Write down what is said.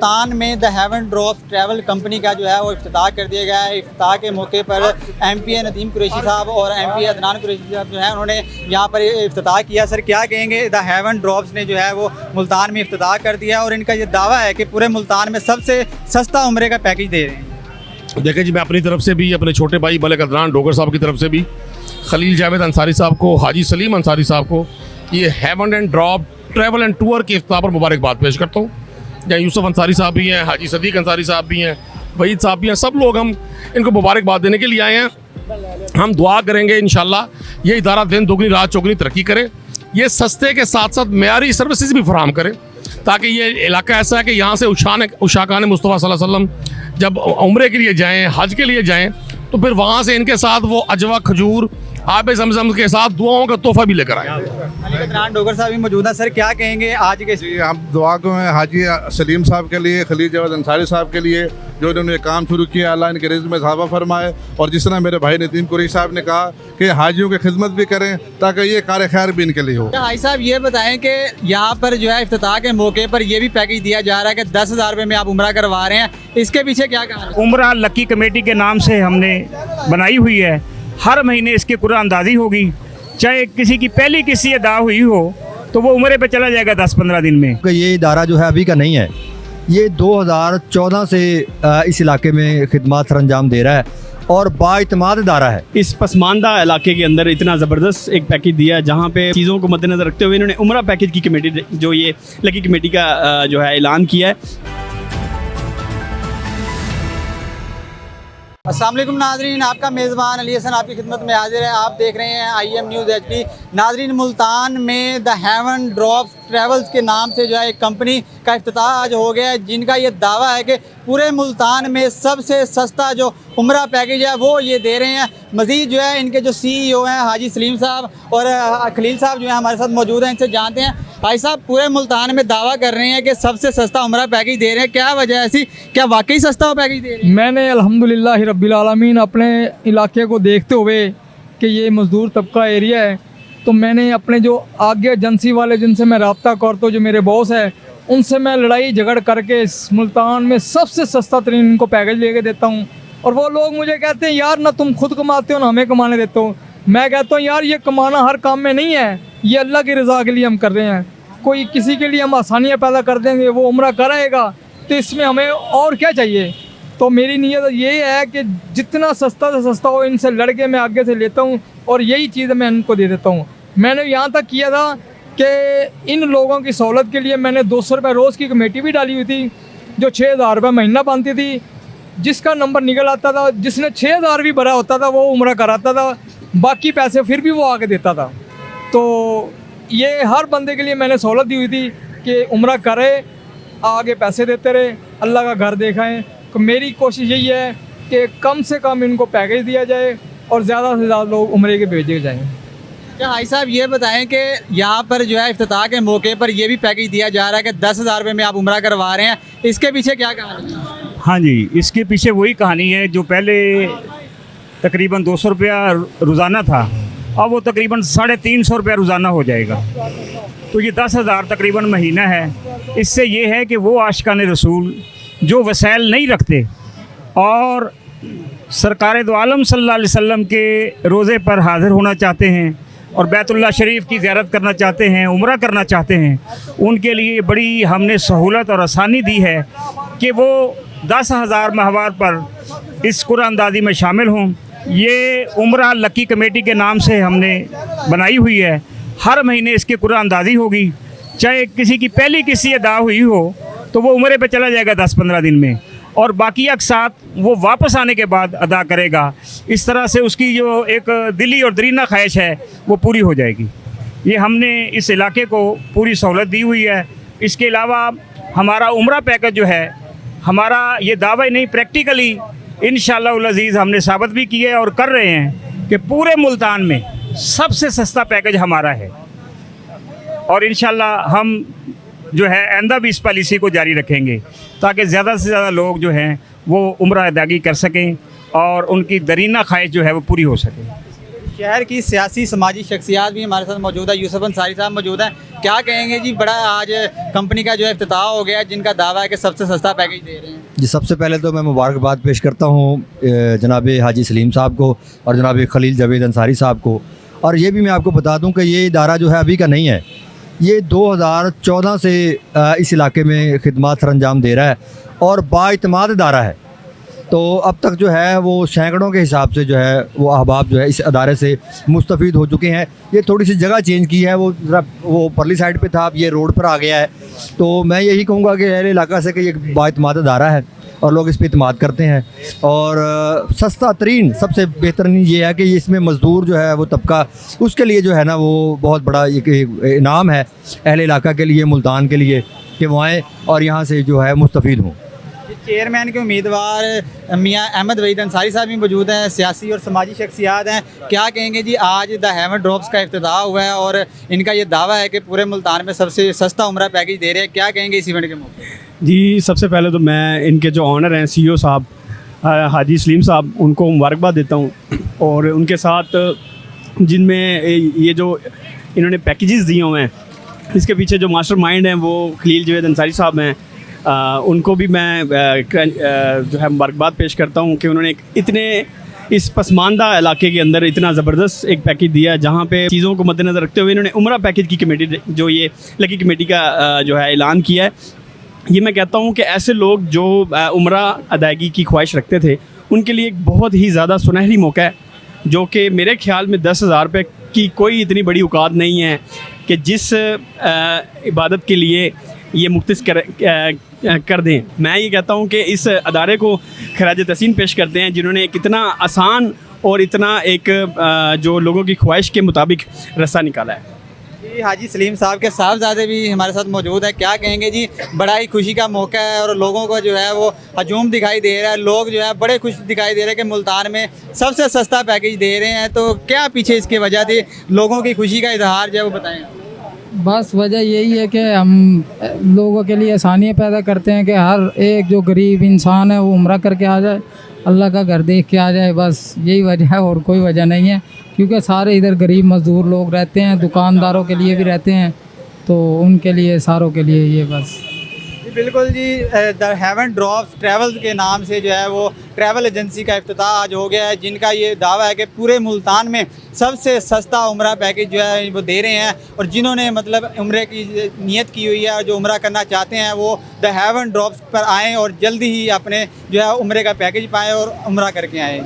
मुल्तान में the haven drops travel company का जो है वो इफ्तिताह कर दिया गया है। इफ्तिताह के मौके पर एमपी नदीम कुरैशी साहब और एमपी अदनान कुरैशी साहब जो है उन्होंने यहाँ पर इफ्तिताह किया। सर क्या कहेंगे, द हेवन ड्रॉप्स ने जो है वो मुल्तान में इफ्तिताह कर दिया और इनका ये दावा है कि पूरे मुल्तान में सबसे सस्ता उम्रे का पैकेज दे रहे हैं। देखिए जी, मैं अपनी तरफ से भी, अपने छोटे भाई मलिक अदनान डोगर साहब की तरफ से भी, खलील जावेद अंसारी साहब को, हाजी सलीम अंसारी साहब को ये heaven and drop travel and tour के इफ्तिताह पर मुबारकबाद पेश करता हूँ। या यूसुफ अंसारी साहब भी हैं, हाजी सदीक अंसारी साहब भी हैं, वहीद साहब भी हैं, सब लोग हम इनको मुबारकबाद देने के लिए आए हैं। हम दुआ करेंगे इंशाल्लाह ये इदारा दिन दुगनी रात चौगनी तरक्की करे, ये सस्ते के साथ साथ मेयारी सर्विसेज भी फराहम करे, ताकि ये इलाका ऐसा है कि यहाँ से उशाकान मुस्तफ़ा सल्लल्लाहु अलैहि वसल्लम जब उम्रे के लिए जाएँ, हज के लिए जाएँ, तो फिर वहाँ से इनके साथ वो अजवा, खजूर, आब ज़मज़म के साथ दुआओं का तोहफा भी लेकर आए। मलिक अदनान डोगर साहब भी मौजूद हैं। सर क्या कहेंगे आज के जी, हम दुआ को हैं हाजी सलीम साहब के लिए, खलील जावेद अंसारी साहब के लिए, जो इन्होंने काम शुरू किया, अल्लाह इनके रिज़्क़ में इज़ाफ़ा फरमाए। और जिस तरह मेरे भाई नदीम कुरैशी साहब ने कहा कि हाजियों की खिदमत भी करें ताकि ये कार खैर भी इनके लिए हो। भाई साहब ये बताएं कि यहाँ पर जो है इफ्तिताह के मौके पर ये भी पैकेज दिया जा रहा है कि 10,000 रुपये में आप उम्रा करवा रहे हैं, इसके पीछे क्या कहा? उम्रा लकी कमेटी के नाम से हमने बनाई हुई है। हर महीने इसकी कुरानंदाज़ी होगी, चाहे किसी की पहली किसी अदा हुई हो तो वो उम्रे पे चला जाएगा 10-15 दिन में। ये इदारा जो है अभी का नहीं है, ये 2014 से इस इलाके में खिदमत सरअंजाम दे रहा है और बाइतमाद इदारा है। इस पसमानदा इलाके के अंदर इतना ज़बरदस्त एक पैकेज दिया है जहाँ पे चीज़ों को मद्देनज़र रखते हुए इन्होंने उम्रा पैकेज की कमेटी, जो ये लकी कमेटी का जो है ऐलान किया है। अस्सलाम वालेकुम नाजरीन, आपका मेज़बान अली हसन आपकी खिदमत में हाजिर है। आप देख रहे हैं IM न्यूज़ HD। नाजरीन, मुल्तान में द हेवन ड्रॉप्स ट्रैवल्स के नाम से जो है एक कंपनी का इफ्तिताह आज हो गया है, जिनका ये दावा है कि पूरे मुल्तान में सबसे सस्ता जो उम्रा पैकेज है वो ये दे रहे हैं। मज़ीद जो है इनके जो CEO हैं हाजी सलीम साहब और खलील साहब जो है हमारे साथ मौजूद हैं, इनसे जानते हैं। भाई साहब, पूरे मुल्तान में दावा कर रहे हैं कि सबसे सस्ता उम्रा पैकेज दे रहे हैं, क्या वजह है ऐसी, क्या वाकई सस्ता पैकेज दे रहे हैं? मैंने अल्हम्दुलिल्लाह रब्बिल आलमीन अपने इलाके को देखते हुए कि ये मज़दूर तबका एरिया है, तो मैंने अपने जो आगे एजेंसी वाले जिनसे मैं रब्ता करता हूँ, जो मेरे बॉस है, उनसे मैं लड़ाई झगड़ करके इस मुल्तान में सबसे सस्ता तरीन इनको पैकेज लेके देता हूँ। और वो लोग मुझे कहते हैं यार ना तुम खुद कमाते हो ना हमें कमाने देते हो। मैं कहता हूँ यार ये कमाना हर काम में नहीं है, ये अल्लाह की रज़ा के लिए हम कर रहे हैं। कोई किसी के लिए हम आसानियाँ पैदा कर देंगे, वो उम्रा कराएगा, तो इसमें हमें और क्या चाहिए। तो मेरी नीयत ये है कि जितना सस्ता से सस्ता हो इनसे लड़के मैं आगे से लेता हूँ और यही चीज़ मैं इनको दे देता हूँ। मैंने यहाँ तक किया था कि इन लोगों की सहूलत के लिए मैंने 200 रुपये रोज़ की कमेटी भी डाली हुई थी, जो 6,000 रुपये महीना बनती थी। जिसका नंबर निकल आता था, जिसने 6,000 भी भरा होता था, वो उम्रा कराता था, बाकी पैसे फिर भी वो आगे देता था। तो ये हर बंदे के लिए मैंने सहूलत दी हुई थी कि उम्रा करे, आगे पैसे देते रहे, अल्लाह का घर देखाएं। तो मेरी कोशिश यही है कि कम से कम इनको पैकेज दिया जाए और ज़्यादा से ज़्यादा लोग उम्रे के भेजे जाएँ। क्या भाई साहब ये बताएं कि यहाँ पर जो है इफ्तिताह के मौके पर ये भी पैकेज दिया जा रहा है कि 10,000 रुपये में आप उम्रा करवा रहे हैं, इसके पीछे क्या कहानी है? हाँ जी, इसके पीछे वही कहानी है जो पहले तकरीबन 200 रुपया रोज़ाना था, अब वो तकरीबन 350 रुपया रोज़ाना हो जाएगा। तो ये 10,000 तकरीबन महीना है। इससे ये है कि वो आशिकान रसूल जो वसाइल नहीं रखते और सरकार दो आलम सल्लल्लाहु अलैहि वसल्लम के रोज़े पर हाज़िर होना चाहते हैं और बैतुल्लाह शरीफ की ज़ियारत करना चाहते हैं, उम्रा करना चाहते हैं, उनके लिए बड़ी हमने सहूलत और आसानी दी है कि वो 10,000 माहवार पर इस कुरानंदाज़ी में शामिल हों। ये उम्रा लकी कमेटी के नाम से हमने बनाई हुई है। हर महीने इसकी कुरानंदाज़ी होगी, चाहे किसी की पहली किसी अदा हुई हो तो वो उम्रे पे चला जाएगा 10-15 दिन में, और बाकी अक़सात वो वापस आने के बाद अदा करेगा। इस तरह से उसकी जो एक दिली और दरीना ख्वाहिश है वो पूरी हो जाएगी। ये हमने इस इलाके को पूरी सहूलत दी हुई है। इसके अलावा हमारा उम्रा पैकेज जो है, हमारा ये दावा ही नहीं, प्रैक्टिकली इंशाअल्लाह अज़ीज़ हमने साबित भी किया है और कर रहे हैं कि पूरे मुल्तान में सबसे सस्ता पैकेज हमारा है। और इंशाअल्लाह हम जो है आइंदा भी इस पॉलिसी को जारी रखेंगे ताकि ज़्यादा से ज़्यादा लोग जो हैं वो उम्रा अदायगी कर सकें और उनकी दरीना ख्वाहिश जो है वो पूरी हो सके। शहर की सियासी समाजी शख्सियात भी हमारे साथ मौजूद है। यूसुफ अंसारी साहब मौजूद हैं। क्या कहेंगे जी, बड़ा आज कंपनी का जो इफ्तिताह हो गया है, जिनका दावा है कि सबसे सस्ता पैकेज दे रहे हैं। जी, सबसे पहले तो मैं मुबारकबाद पेश करता हूँ जनाब हाजी सलीम साहब को और जनाब खलील जावेद अंसारी साहब को। और ये भी मैं आपको बता दूँ कि ये इदारा जो है अभी का नहीं है, ये 2014 से इस इलाके में खिदमत सरअंजाम दे रहा है और बाइतमाद इदारा है। तो अब तक जो है वो सैकड़ों के हिसाब से जो है वो अहबाब जो है इस अदारे से मुस्तफ़ीद हो चुके हैं। ये थोड़ी सी जगह चेंज की है, वो परली साइड पे था, अब ये रोड पर आ गया है। तो मैं यही कहूँगा कि अहले इलाका से कि ये बाइतमाद इदारा है और लोग इस पर इतमाद करते हैं। और सस्ता तरीन सबसे बेहतरीन ये है कि इसमें मज़दूर जो है वो तबका, उसके लिए जो है ना वो बहुत बड़ा एक इनाम है अहले इलाका के लिए, मुल्तान के लिए, कि वो आएँ और यहाँ से जो है मुस्तफ़ीद हों। चेयरमैन के उम्मीदवार मियां अहमद वहीद अंसारी साहब भी मौजूद हैं, सियासी और समाजी शख्सियात हैं। क्या कहेंगे जी, आज द हेवन ड्रॉप्स का इफ्तिताह हुआ है और इनका ये दावा है कि पूरे मुल्तान में सबसे सस्ता उम्रा पैकेज दे रहे हैं। क्या कहेंगे इस इवेंट के मौके पर? जी, सबसे पहले तो मैं इनके जो ऑनर हैं CEO साहब हाजी सलीम साहब, उनको मुबारकबाद देता हूँ। और उनके साथ जिनमें ये जो इन्होंने पैकेजेस दिए हुए हैं, इसके पीछे जो मास्टर माइंड हैं वो खलील जावेद अंसारी साहब हैं। उनको भी मैं जो है मुबारकबाद पेश करता हूँ कि उन्होंने इतने इस पसमानदा इलाके के अंदर इतना ज़बरदस्त एक पैकेज दिया, जहाँ पे चीज़ों को मद्देनज़र रखते हुए इन्होंने उम्रा पैकेज की कमेटी, जो ये लकी कमेटी का जो है ऐलान किया है। ये मैं कहता हूँ कि ऐसे लोग जो उम्रा अदायगी की ख्वाहिश रखते थे, उनके लिए एक बहुत ही ज़्यादा सुनहरी मौका है, जो कि मेरे ख्याल में 10,000 रुपये की कोई इतनी बड़ी औकात नहीं है कि जिस इबादत के लिए ये मुख्तस कर दें। मैं ये कहता हूँ कि इस अदारे को खराज तहसीन पेश करते हैं, जिन्होंने कितना आसान और इतना एक जो लोगों की ख्वाहिश के मुताबिक रास्ता निकाला है। जी, हाजी सलीम साहब के साहबजादे भी हमारे साथ मौजूद हैं। क्या कहेंगे जी, बड़ा ही खुशी का मौका है और लोगों को जो है वो हजूम दिखाई दे रहा है। लोग जो है बड़े खुश दिखाई दे रहे हैं कि मुल्तान में सबसे सस्ता पैकेज दे रहे हैं। तो क्या पीछे इसकी वजह थी, लोगों की खुशी का इजहार जो है वो बताएँ। बस वजह यही है कि हम लोगों के लिए आसानियाँ पैदा करते हैं कि हर एक जो गरीब इंसान है वो उम्रा करके आ जाए, अल्लाह का घर देख के आ जाए। बस यही वजह है और कोई वजह नहीं है, क्योंकि सारे इधर गरीब मज़दूर लोग रहते हैं, दुकानदारों के लिए भी रहते हैं, तो उनके लिए सारों के लिए ये बस। बिल्कुल जी, द हेवन ड्रॉप्स ट्रैवल्स के नाम से जो है वो ट्रैवल एजेंसी का इफ्तिताह आज हो गया है, जिनका ये दावा है कि पूरे मुल्तान में सबसे सस्ता उम्रा पैकेज जो है वो दे रहे हैं। और जिन्होंने मतलब उम्रे की नियत की हुई है और जो उम्रा करना चाहते हैं, वो द हेवन ड्रॉप्स पर आएँ और जल्दी ही अपने जो है उम्रे का पैकेज पाएँ और उम्रा करके आएँ।